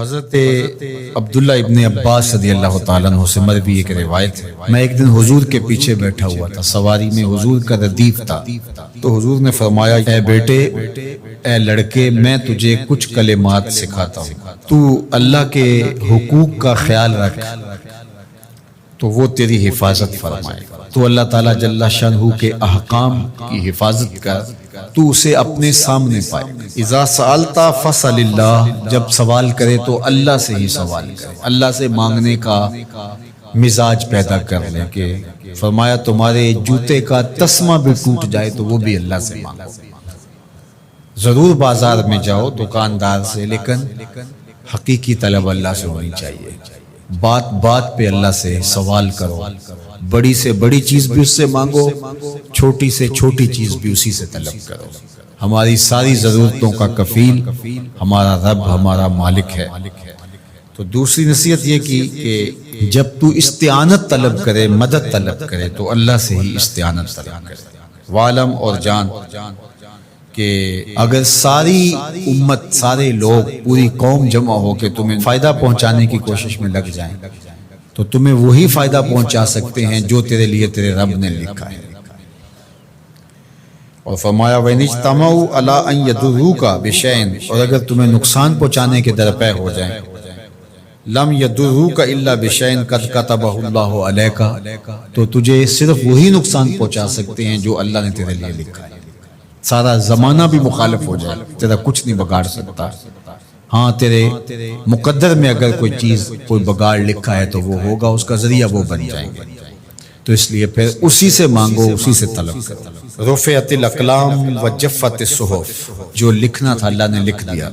حضرت عبداللہ ابن عباس رضی اللہ تعالیٰ عنہ سے مروی ایک روایت ہے، میں ایک دن حضور کے پیچھے بیٹھا ہوا تھا، سواری میں حضور کا ردیف تھا، تو حضور نے فرمایا اے بیٹے، اے لڑکے، میں تجھے کچھ کلمات سکھاتا ہوں، تو اللہ کے حقوق کا خیال رکھ تو وہ تیری حفاظت فرمائے گا۔ تو اللہ تعالیٰ جل شانہ کے احکام کی حفاظت کر، تو اسے اپنے سامنے پائے۔ اذا سألت فسأل اللہ، جب سوال کرے تو اللہ سے ہی سوال کرے، اللہ سے مانگنے کا مزاج پیدا کر لیں کہ فرمایا تمہارے جوتے کا تسمہ بھی ٹوٹ جائے تو وہ بھی اللہ سے مانگو۔ ضرور بازار میں جاؤ دکاندار سے، لیکن حقیقی طلب اللہ سے ہونی چاہیے۔ بات بات پہ اللہ سے سوال کرو، بڑی سے بڑی چیز بھی اس سے مانگو، چھوٹی سے چھوٹی چیز بھی اسی سے طلب کرو۔ ہماری ساری ضرورتوں کا کفیل ہمارا رب، ہمارا مالک ہے۔ تو دوسری نصیحت یہ کی کہ جب تو استعانت طلب کرے، مدد طلب کرے تو اللہ سے ہی استعانت طلب کرے۔ وعلم اور جان کہ اگر ساری امت، سارے لوگ، پوری قوم جمع ہو کے تمہیں فائدہ پہنچانے کی کوشش میں لگ جائیں تو تمہیں وہی فائدہ پہنچا سکتے ہیں جو تیرے لیے تیرے رب نے لکھا ہے۔ اور فرمایا وَإِنِ اجْتَمَعُوا عَلَىٰ أَن يَضُرُّوكَ بِشَيْءٍ، اور اگر تمہیں نقصان پہنچانے کے درپے ہو جائیں، لَمْ يَضُرُّوكَ إِلَّا بِشَيْءٍ قَدْ كَتَبَهُ اللَّهُ عَلَيْكَ، تو تجھے صرف وہی نقصان پہنچا سکتے ہیں جو اللہ نے تیرے لیے لکھا ہے۔ سارا زمانہ بھی مخالف ہو جائے، تیرا کچھ نہیں بگاڑ سکتا۔ ہاں تیرے مقدر میں اگر کوئی چیز، کوئی بگاڑ لکھا ہے تو وہ ہوگا، اس کا ذریعہ وہ بن جائیں گے۔ تو اس لیے پھر اسی سے مانگو، اسی سے طلب کرو۔ رفعت الاقلام وجفت الصحف، جو لکھنا تھا اللہ نے لکھ دیا،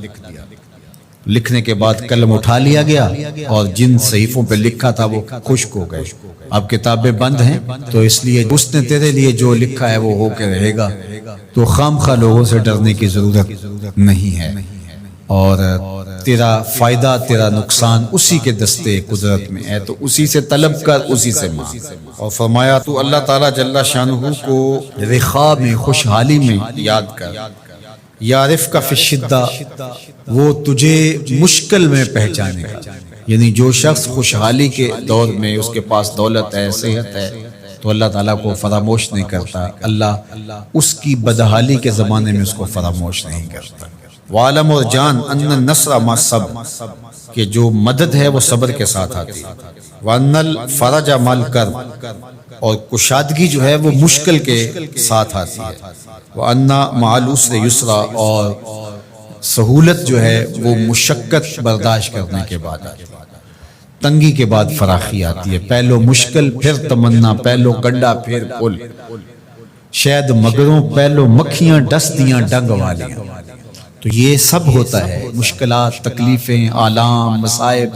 لکھنے کے بعد قلم اٹھا لیا گیا اور جن صحیفوں پہ لکھا تھا وہ خشک ہو گئے۔ اب کتابیں بند ہیں تو اس لیے اس نے تیرے لیے جو لکھا ہے وہ ہو کے رہے گا، تو خام خواہ لوگوں سے ڈرنے کی ضرورت نہیں ہے، اور تیرا فائدہ، تیرا نقصان اسی کے دستے قدرت میں ہے، تو اسی سے طلب کر، اسی سے مانگ۔ اور فرمایا تو اللہ تعالیٰ جل شانہ کو رخاء میں، خوشحالی میں یاد کر، یعرفک فی الشدہ، وہ تجھے مشکل میں پہچانے گا۔ یعنی جو شخص خوشحالی کے دور میں اس کے پاس دولت ہے، صحت ہے، تو اللہ تعالیٰ کو فراموش نہیں کرتا، اللہ اس کی بدحالی کے زمانے میں اس کو فراموش نہیں کرتا۔ وعلم اور جان ان النصر مع الصبر، کہ جو مدد ہے وہ صبر کے ساتھ آتی ہے۔ وان الفرج مع الکرب، اور کشادگی جو ہے وہ مشکل کے ساتھ آتی ہے۔ وان مع العسر یسرا، اور سہولت جو ہے وہ مشقت برداشت کرنے کے بعد آتی ہے، تنگی کے بعد فراخی آتی ہے۔ پہلو مشکل پھر تمنا، پہلو گنڈا پھر پھول، شاید مگروں پہلو مکھیاں ڈس دیاں ڈنگ والیاں۔ تو یہ سب ہوتا ہے، مشکلات، تکلیفیں، آلام، مصائب،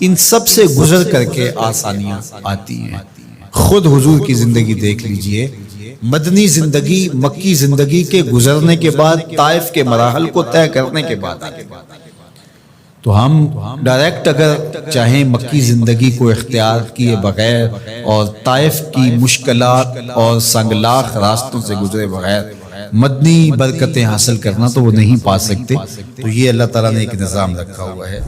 ان سب سے گزر کر کے آسانیاں آتی ہیں۔ خود حضور کی زندگی دیکھ لیجئے، مدنی زندگی، مکی زندگی کے گزرنے کے بعد، طائف کے مراحل کو طے کرنے کے بعد آگے، تو ہم ڈائریکٹ اگر چاہیں مکی زندگی کو اختیار کیے بغیر اور طائف کی مشکلات اور سنگلاخ راستوں سے گزرے بغیر مدنی برکتیں حاصل کرنا، تو وہ نہیں پا سکتے۔ تو یہ اللہ تعالیٰ نے ایک نظام رکھا ہوا ہے۔